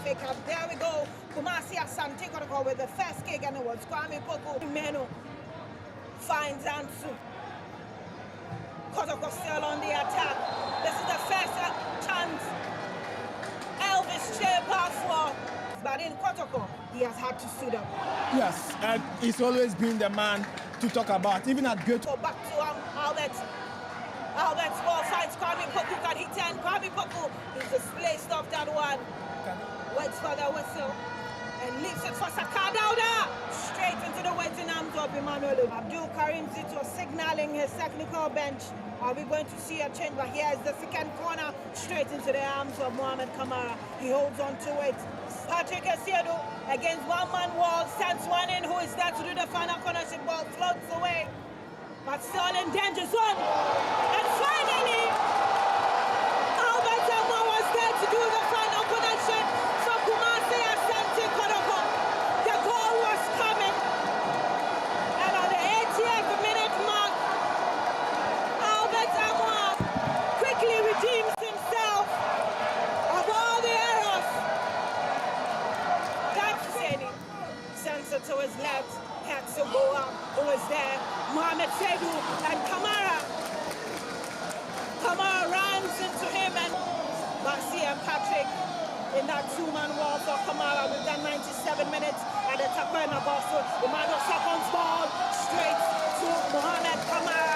traffic. And there we go. Kumasi Asante Kotoko with the first kick, and it was Kwame Poku. Meno finds Ansu. Kotoko still on the attack. This is the first chance Elvis Che pass for. But in Kotoko, he has had to suit up. Yes, and he's always been the man to talk about, even at good. Go back to Albert. Albert's ball finds Kwame Poku. Can he turn? Kwame Poku is displaced off that one. Waits for the whistle and leaves it for Sakadauda. Straight into the waiting arms of Emmanuel. Abdul Karim Zito signaling his technical bench. Are we going to see a change? But here is the second corner, straight into the arms of Mohamed Kamara. He holds on to it. Patrick Essiedu against one-man wall, sends one in, who is there to do the final cornership. Ball floats away, but still in danger zone. And finally, Albert Amwa was there to do the final connection for Kumasi Asante Kotoko. The goal was coming, and on the 80th minute mark, Albert Amwa quickly redeems himself of all the errors. That's Seni. Sends it to his left. Had to go up. Who was there? Mohamed Seydou and Kamara. Kamara runs into him, and Basi and Patrick in that two-man wall for Kamara. We've done 97 minutes at the Takwena ball. So Emmanuel Sapon's ball straight to Mohamed Kamara.